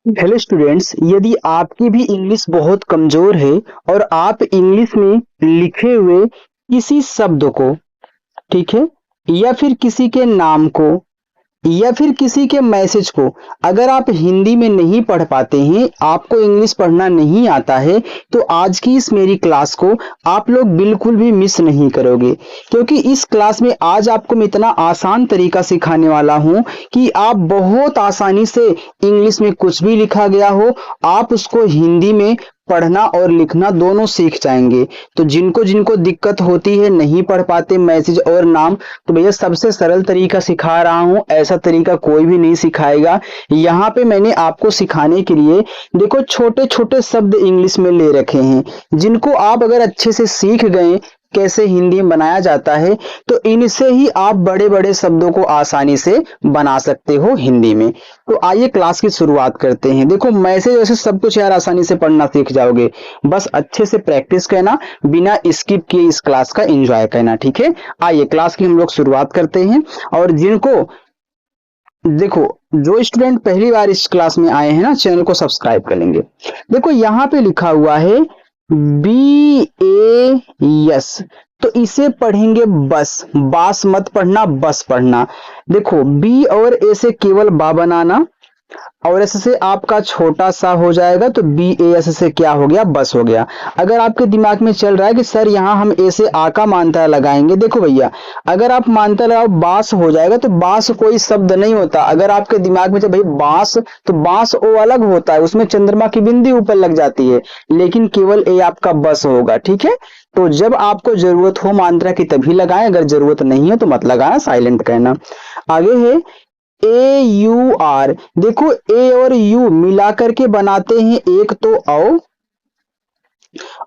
Hello students, यदि आपकी भी इंग्लिश बहुत कमजोर है और आप इंग्लिश में लिखे हुए किसी शब्द को, ठीक है, या फिर किसी के नाम को या फिर किसी के मैसेज को अगर आप हिंदी में नहीं पढ़ पाते हैं, आपको इंग्लिश पढ़ना नहीं आता है, तो आज की इस मेरी क्लास को आप लोग बिल्कुल भी मिस नहीं करोगे। क्योंकि इस क्लास में आज आपको मैं इतना आसान तरीका सिखाने वाला हूं कि आप बहुत आसानी से इंग्लिश में कुछ भी लिखा गया हो, आप उसको हिंदी में पढ़ना और लिखना दोनों सीख जाएंगे। तो जिनको जिनको दिक्कत होती है, नहीं पढ़ पाते मैसेज और नाम, तो भैया सबसे सरल तरीका सिखा रहा हूं, ऐसा तरीका कोई भी नहीं सिखाएगा। यहाँ पे मैंने आपको सिखाने के लिए देखो छोटे छोटे शब्द इंग्लिश में ले रखे हैं, जिनको आप अगर अच्छे से सीख गए कैसे हिंदी में बनाया जाता है, तो इनसे ही आप बड़े बड़े शब्दों को आसानी से बना सकते हो हिंदी में। तो आइए क्लास की शुरुआत करते हैं। देखो मैसेज वैसे सब कुछ यार आसानी से पढ़ना सीख जाओगे, बस अच्छे से प्रैक्टिस करना, बिना स्किप किए इस क्लास का एंजॉय करना, ठीक है। आइए क्लास की हम लोग शुरुआत करते हैं। और जिनको देखो, जो स्टूडेंट पहली बार इस क्लास में आए हैं ना, चैनल को सब्सक्राइब कर लेंगे। देखो यहाँ पे लिखा हुआ है BAS, तो इसे पढ़ेंगे बस, बास मत पढ़ना, बस पढ़ना। देखो बी और ए से केवल बा बनाना, और एस से आपका छोटा सा हो जाएगा, तो BAS से क्या हो गया, बस हो गया। अगर आपके दिमाग में चल रहा है कि सर यहाँ हम ए से आ का मानता लगाएंगे, देखो भैया अगर आप मानता लगाओ बास हो जाएगा, तो बास कोई शब्द नहीं होता। अगर आपके दिमाग में चल भाई बास, तो बास ओ अलग होता है, उसमें चंद्रमा की बिंदी ऊपर लग जाती है, लेकिन केवल ए आपका बस होगा, ठीक है। तो जब आपको जरूरत हो मात्रा की तभी लगाएं, अगर जरूरत नहीं है तो मत लगाना, साइलेंट कहना। आगे है AUR, देखो ए और यू मिला करके बनाते हैं एक तो औ,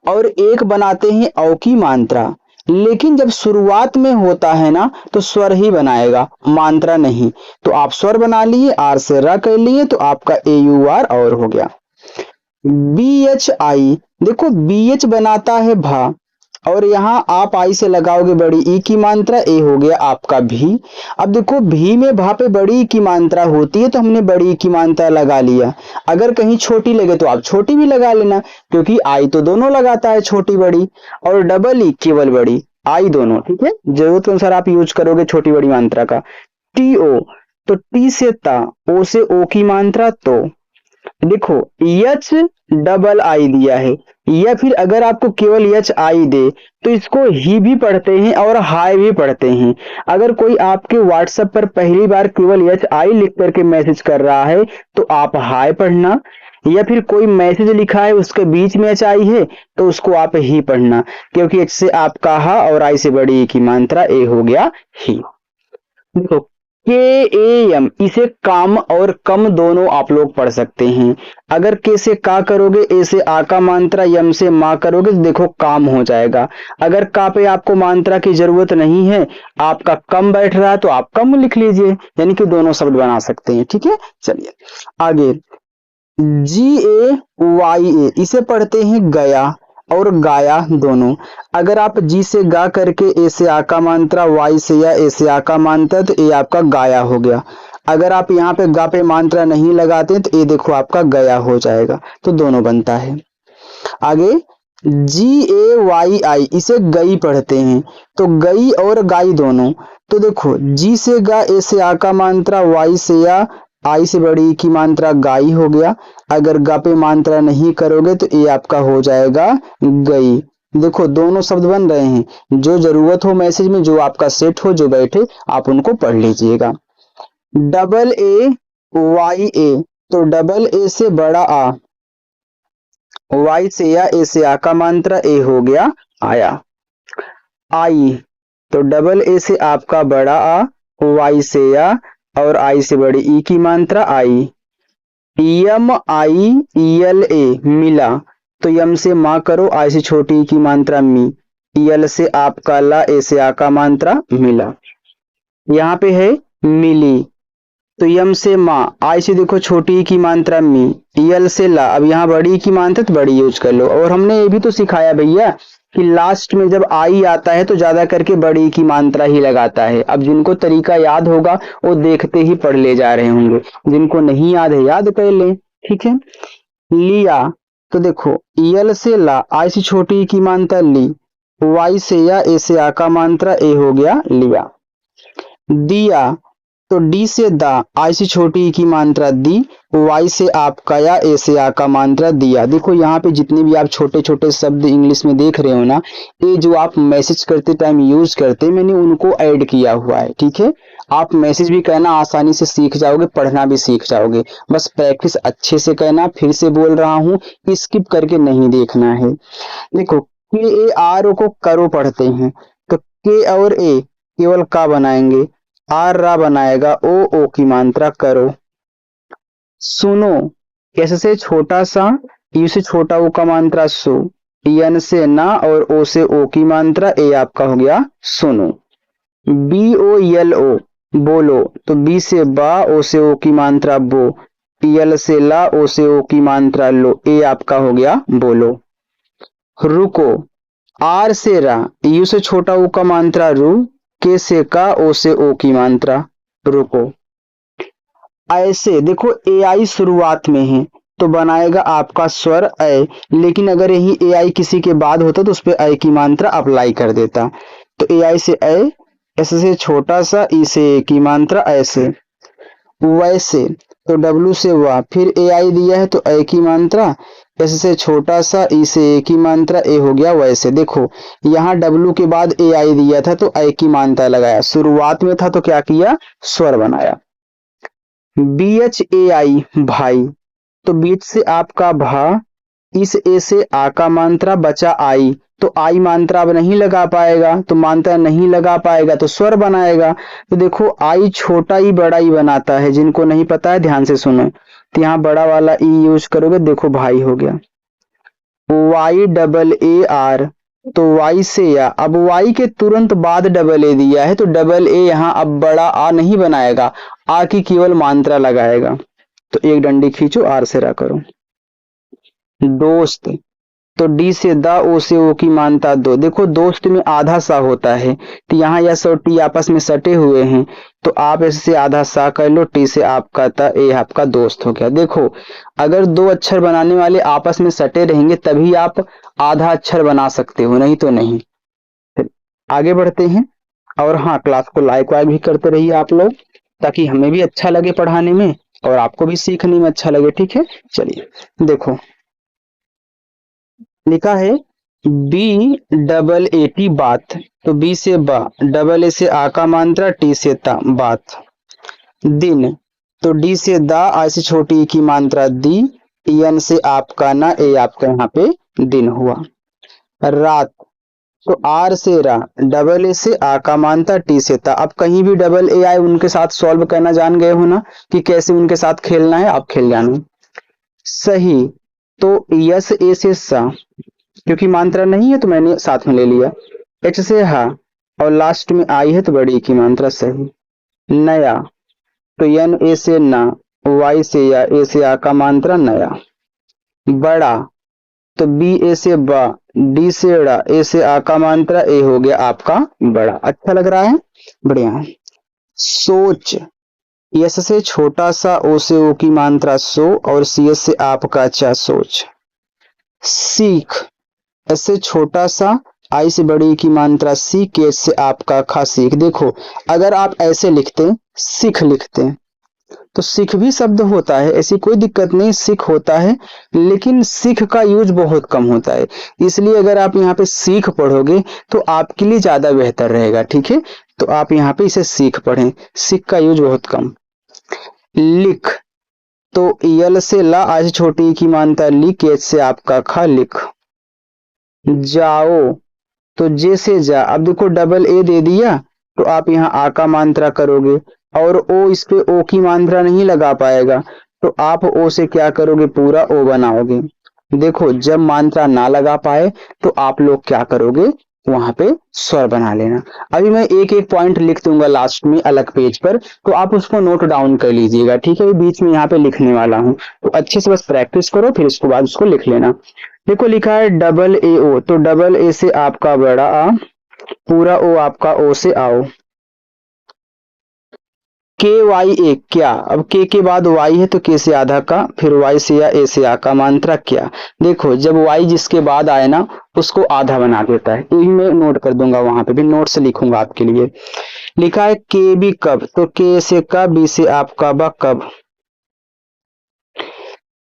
और एक बनाते हैं औ की मात्रा, लेकिन जब शुरुआत में होता है ना, तो स्वर ही बनाएगा, मात्रा नहीं। तो आप स्वर बना लिए, आर से रा कर लिए, तो आपका AUR और हो गया। BHI, देखो BH बनाता है भा, और यहाँ आप आई से लगाओगे बड़ी ई की मात्रा, ए हो गया आपका भी। अब देखो भी में भा पे बड़ी ई की मात्रा होती है, तो हमने बड़ी ई की मात्रा लगा लिया। अगर कहीं छोटी लगे तो आप छोटी भी लगा लेना, क्योंकि आई तो दोनों लगाता है, छोटी बड़ी, और डबल ई केवल बड़ी, आई दोनों, ठीक है। जरूरत के अनुसार आप यूज करोगे छोटी बड़ी मात्रा का। TO, तो टी से ता, ओ से ओ की मात्रा तो। देखो HII दिया है, या फिर अगर आपको केवल HI दे तो इसको ही भी पढ़ते हैं और हाई भी पढ़ते हैं। अगर कोई आपके व्हाट्सएप पर पहली बार केवल HI लिख करके मैसेज कर रहा है, तो आप हाई पढ़ना, या फिर कोई मैसेज लिखा है उसके बीच में HI है, तो उसको आप ही पढ़ना, क्योंकि H से आपका हा और I से बड़ी की मात्रा ए हो गया ही। देखो KAM, इसे काम और कम दोनों आप लोग पढ़ सकते हैं। अगर के से का करोगे, ए से आ का मात्रा, यम से मा करोगे, तो देखो काम हो जाएगा। अगर का पे आपको मात्रा की जरूरत नहीं है, आपका कम बैठ रहा है, तो आप कम लिख लीजिए, यानी कि दोनों शब्द बना सकते हैं, ठीक है। चलिए आगे, GAYA, इसे पढ़ते हैं गया और गाया दोनों। अगर आप जी से गा करके ए से आ का मात्रा, वाई से या ए से आ का मात्रा, तो ए आपका गाया हो गया। अगर आप यहाँ पे गा पे मात्रा नहीं लगाते तो ए देखो आपका गया हो जाएगा, तो दोनों बनता है। आगे GAYI, इसे गई पढ़ते हैं, तो गई और गाई दोनों। तो देखो जी से गा, ए से आ का मात्रा, वाई से या, आई से बड़ी की मात्रा, गाई हो गया। अगर गा पे मात्रा नहीं करोगे तो ये आपका हो जाएगा गई। देखो दोनों शब्द बन रहे हैं, जो जरूरत हो मैसेज में, जो आपका सेट हो, जो बैठे, आप उनको पढ़ लीजिएगा। AA YA, तो डबल ए से बड़ा आ, वाई से या, ए से आ का मात्रा, ए हो गया आया। आई, तो डबल ए से आपका बड़ा आ, वाई से या, और आई से बड़ी ई की मात्रा, आई। MIELA, मिला, तो यम से माँ करो, आई से छोटी की मात्रा मी, यल से आपका ला, ए से आ का मात्रा मिला। यहाँ पे है मिली, तो यम से माँ, आई से देखो छोटी की मात्रा मी, यल से ला, अब यहाँ बड़ी की मात्रा तो बड़ी यूज कर लो। और हमने ये भी तो सिखाया भैया कि लास्ट में जब आई आता है तो ज्यादा करके बड़ी की मात्रा ही लगाता है। अब जिनको तरीका याद होगा वो देखते ही पढ़ ले जा रहे होंगे, जिनको नहीं याद है याद कर लें, ठीक है। लिया, तो देखो यल से ला, आई से छोटी ई की मात्रा ली, वाई से या, ए से आ का मात्रा ए हो गया लिया। दिया, तो डी से दा, आई से छोटी ई की मात्रा दी, वाई से आपका या, ए से आ का मात्रा दिया। देखो यहाँ पे जितने भी आप छोटे छोटे शब्द इंग्लिश में देख रहे हो ना, ये जो आप मैसेज करते टाइम यूज करते, मैंने उनको ऐड किया हुआ है। ठीक है, आप मैसेज भी करना आसानी से सीख जाओगे, पढ़ना भी सीख जाओगे। बस प्रैक्टिस अच्छे से करना। फिर से बोल रहा हूँ, स्किप करके नहीं देखना है। देखो के ए आर ओ को करो पढ़ते हैं, तो के और ए केवल का बनाएंगे, आर रा बनाएगा, ओ की मात्रा करो। सुनो, एस से छोटा सा, यू से छोटा ओ का मात्रा सु, एन से ना और ओ से ओ की मात्रा ए आपका हो गया सुनो। बी ओ यल ओ बोलो, तो बी से बा, ओ से ओ की मात्रा बो, यल से ला, ओ से ओ की मात्रा लो, ए आपका हो गया बोलो। रुको, आर से रा, यू से छोटा ओ का मात्रा रू, के से का, ओ से ओ की मात्रा रुको। ऐसे देखो ए आई शुरुआत में है तो बनाएगा आपका स्वर ऐ, लेकिन अगर यही ए आई किसी के बाद होता तो उस पर ऐ की मात्रा अप्लाई कर देता। तो ए आई से ऐ, एस से छोटा सा, ई से ए की मात्रा ऐसे। वैसे, तो डब्लू से वाह, फिर ए आई दिया है तो ऐ की मात्रा, एस से छोटा सा, ई से ए की मात्रा, ए हो गया वैसे। देखो यहाँ डब्लू के बाद ए आई दिया था तो ऐ की मात्रा लगाया, शुरुआत में था तो क्या किया, स्वर बनाया। बी एच ए आई भाई, तो बीच से आपका भा, इस ए से आ का मात्रा बचा आई, तो आई मात्रा अब नहीं लगा पाएगा, तो मात्रा नहीं लगा पाएगा तो स्वर बनाएगा। तो देखो आई छोटा ही बड़ा ही बनाता है, जिनको नहीं पता है ध्यान से सुनो। तो यहाँ बड़ा वाला ई यूज करोगे, देखो भाई हो गया। वाई डबल ए आर, तो वाई से या, अब वाई के तुरंत बाद डबल ए दिया है तो डबल ए यहाँ अब बड़ा आ नहीं बनाएगा, आ की केवल मात्रा लगाएगा। तो एक डंडी खींचो, आर से रा करो। दोस्त, तो डी से दा, ओ से ओ की मानता दो। देखो दोस्त में आधा सा होता है, तो यहाँ यस और टी आपस में सटे हुए हैं, तो आप इससे आधा सा कर लो, टी से आपका ता, ए आपका दोस्त हो गया। देखो अगर दो अक्षर बनाने वाले आपस में सटे रहेंगे तभी आप आधा अक्षर बना सकते हो, नहीं तो नहीं। फिर आगे बढ़ते हैं, और हाँ क्लास को लाइक वाइक भी करते रहिए आप लोग, ताकि हमें भी अच्छा लगे पढ़ाने में और आपको भी सीखने में अच्छा लगे। ठीक है, चलिए देखो लिखा है बी डबल ए टी बात, तो बी से बा, डबल ए से आ का मात्रा, टी से ता बात। दिन, तो डी से दा, आ से छोटी ई की मात्रा दी, एन से आपका ना, ए आपका यहाँ पे दिन हुआ। रात, तो आर से रा, डबल ए से आ का मात्रा, टी से ता। अब कहीं भी डबल ए आए उनके साथ सॉल्व करना जान गए हो ना, कि कैसे उनके साथ खेलना है, आप खेल जाना। सही, तो यस ए से सा, क्योंकि मात्रा नहीं है तो मैंने साथ में ले लिया। एच से हा, और लास्ट में आई है तो बड़ी की मात्रा सही। नया, तो एन ए से ना, वाई से या, ए से आ का मात्रा नया। बड़ा, तो बी ए से बा, डी से ड़ा, ए से आ का मात्रा, ए हो गया आपका बड़ा। अच्छा लग रहा है, बढ़िया है। सोच, यस से छोटा सा, ओ से ओ की मात्रा सो, और सी एस से आपका चा सोच। सीख, एस से छोटा सा, आई से बड़ी की मात्रा सी, के से आपका खा सीख। देखो अगर आप ऐसे लिखते, सिख लिखते, तो सिख भी शब्द होता है, ऐसी कोई दिक्कत नहीं, सिख होता है, लेकिन सिख का यूज बहुत कम होता है। इसलिए अगर आप यहाँ पे सीख पढ़ोगे तो आपके लिए ज्यादा बेहतर रहेगा। ठीक है, तो आप यहाँ पे इसे सीख पढ़ें, सिख का यूज बहुत कम। लिख, तो यल से ला, आज छोटी की मानता लिख, के से आपका खा लिख। जाओ, तो जे से जा, अब देखो डबल ए दे दिया तो आप यहाँ आ का मात्रा करोगे, और ओ इस पे ओ की मात्रा नहीं लगा पाएगा, तो आप ओ से क्या करोगे, पूरा ओ बनाओगे। देखो जब मात्रा ना लगा पाए तो आप लोग क्या करोगे, वहां पे स्वर बना लेना। अभी मैं एक एक पॉइंट लिख दूंगा लास्ट में अलग पेज पर, तो आप उसको नोट डाउन कर लीजिएगा। ठीक है, बीच में यहाँ पे लिखने वाला हूँ, तो अच्छे से बस प्रैक्टिस करो, फिर उसके बाद उसको लिख लेना। देखो लिखा है डबल ए ओ, तो डबल ए से आपका बड़ा आ, पूरा ओ आपका ओ से आओ। के वाई ए क्या, अब के बाद वाई है तो के से आधा का, फिर वाई से या ए से आ का मात्रा क्या। देखो जब वाई जिसके बाद आए ना उसको आधा बना देता है, यही मैं नोट कर दूंगा, वहां पे भी नोट से लिखूंगा आपके लिए। लिखा है के बी कब, तो के से का, बी से आपका, बा कब।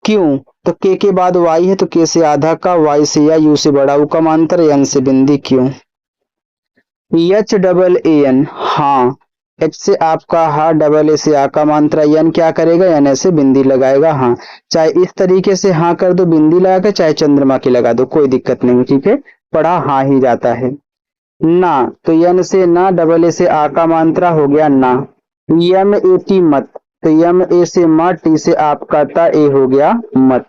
क्यों, तो के बाद वाई है तो के से आधा का, वाई से या, यू से बड़ा, ऊ का मात्रा, एन से बिंदी। क्यों, एच डबल ए एन, हाँ एच से आपका हा, डबल ए से आ का मात्रा, एन क्या करेगा, एन ऐसे बिंदी लगाएगा। हाँ, चाहे इस तरीके से हाँ कर दो बिंदी लगा के, चाहे चंद्रमा की लगा दो, कोई दिक्कत नहीं, ठीक है, पढ़ा हाँ ही जाता है। ना, तो एन से ना, डबल ए से आ का मात्रा हो गया ना। यम ए टी मत, तो यम ए से म, टी से आपका ता, ए हो गया मत।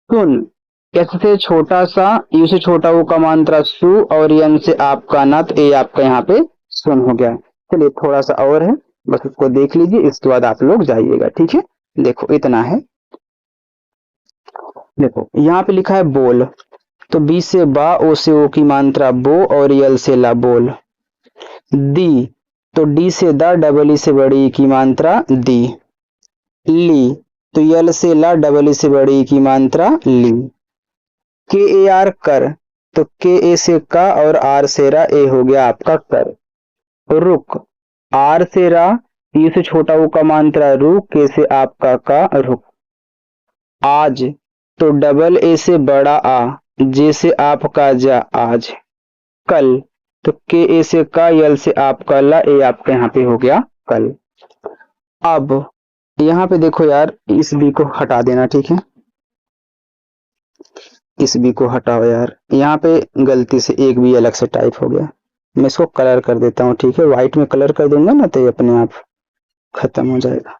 सुन, एस से छोटा सा, यू से छोटा वो का मात्रा सु, और एन से आपका ना, तो ए आपका यहाँ पे सुन हो गया। चलिए थोड़ा सा और है, बस उसको देख लीजिए, इसके बाद आप लोग जाइएगा, ठीक है। देखो इतना है, देखो यहाँ पे लिखा है बोल, तो बी से बा, ओ से ओ की मात्रा बो, और यल से ला बोल। दी, तो डी से दा, डबल ई से बड़ी की मात्रा दी। ली, तो यल से ला, डबल ई से बड़ी की मात्रा ली। के ए आर कर, तो के ए से का, और आर से रा, ए हो गया आपका कर। रुक, आर से रा, ई से छोटा वो का मात्रा रू, के से आपका का, रुक। आज, तो डबल ए से बड़ा आ, जे से आपका जा, आज। कल, तो के ए से का, यल से आपका ला, ए आपका यहाँ पे हो गया कल। अब यहाँ पे देखो यार, इस बी को हटा देना, ठीक है, इस बी को हटाओ यार, यहाँ पे गलती से एक बी अलग से टाइप हो गया, मैं इसको कलर कर देता हूँ, ठीक है, व्हाइट में कलर कर दूंगा ना तो ये अपने आप खत्म हो जाएगा।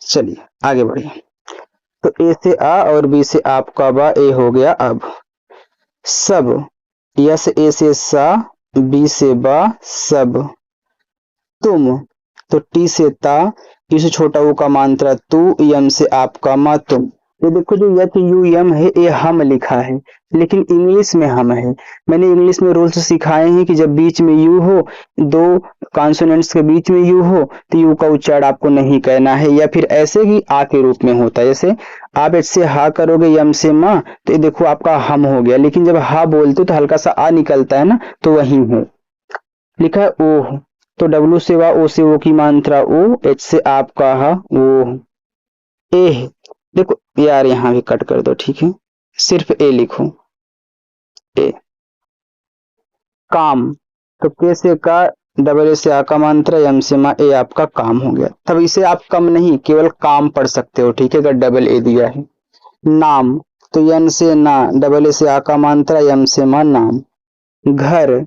चलिए आगे बढ़िए, तो ए से आ और बी से आपका बा, ए हो गया अब। सब, यस ए से सा, बी से बा, सब। तुम, तो टी से ता, यू से छोटा वो का मात्रा तू, यम से आपका मा, तुम। ये देखो जो यच यू यम है ये हम लिखा है, लेकिन इंग्लिश में हम है। मैंने इंग्लिश में रूल्स सिखाए हैं कि जब बीच में यू हो, दो कॉन्सोनेंट्स के बीच में यू हो, तो यू का उच्चारण आपको नहीं कहना है, या फिर ऐसे ही आ के रूप में होता है। जैसे आप एच से हा करोगे, यम से माँ, तो ये देखो आपका हम हो गया, लेकिन जब हा बोलते हो तो हल्का सा आ निकलता है ना, तो वही है। लिखा है ओह, तो डब्लू से वा, ओ से ओ की मात्रा ओ, एच से आपका हा, ओ। ए, देखो यार यहाँ भी कट कर दो, ठीक है, सिर्फ ए लिखो, ए। काम, तो के से का, डबल ए से आ का मात्रा, एम से मा, ए आपका काम हो गया। तब इसे आप कम नहीं केवल काम पढ़ सकते हो, ठीक है, अगर डबल ए दिया है। नाम, तो एन से ना, डबल ए से आ का मात्रा, एम से मा, नाम। घर,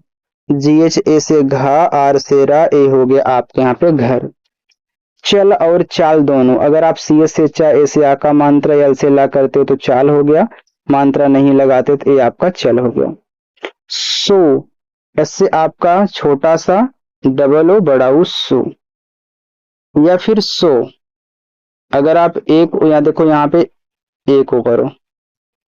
जी एच ए से घा, आर से रा, ए हो गया आपके यहाँ पे घर। चल और चाल दोनों, अगर आप सी एस से चा, ए से आ का मात्रा, यल से ला करते हो तो चाल हो गया, मात्रा नहीं लगाते तो ए आपका चल हो गया। सो, एस से आपका छोटा सा, डबल ओ बड़ा ऊ, सो। या फिर सो, अगर आप एक, या देखो यहाँ पे एक को करो,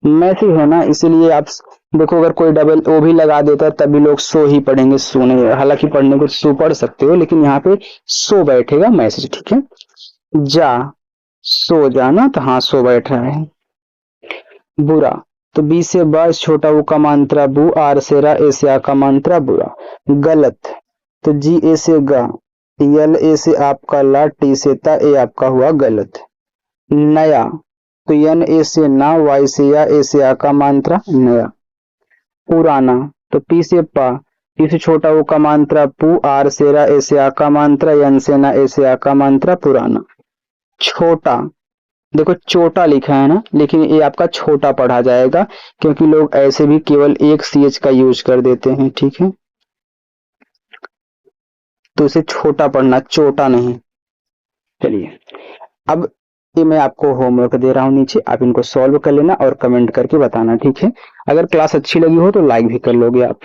मैसी है ना, इसीलिए आप देखो अगर कोई डबल ओ भी लगा देता है तभी लोग सो ही पढ़ेंगे, सो नहीं, हालांकि पढ़ने को सो पढ़ सकते हो, लेकिन यहाँ पे सो बैठेगा मैसेज, ठीक है। जा, सो जाना, तो हाँ सो बैठ रहा है। बुरा, तो बी से बा, छोटा वो का मात्रा बू, आर से रा, ए से आ का मात्रा बुरा। गलत, तो जी ए से गा, यल ए से आपका ला, टी से ता, ए आपका हुआ गलत। नया, तो एन ए से ना, वाई से या, ए से आ का मात्रा नया। पुराना, तो पी से पा, पी से छोटा वो का मात्रा पू, आर से रा, ए से आ का मात्रा, एन से ना, ए से आ का मात्रा पुराना। छोटा, देखो छोटा लिखा है ना, लेकिन ये आपका छोटा पढ़ा जाएगा, क्योंकि लोग ऐसे भी केवल एक सी एच का यूज कर देते हैं, ठीक है, तो इसे छोटा पढ़ना, छोटा नहीं। चलिए अब ये मैं आपको होमवर्क दे रहा हूँ नीचे, आप इनको सॉल्व कर लेना और कमेंट करके बताना, ठीक है। अगर क्लास अच्छी लगी हो तो लाइक भी कर लोगे आप।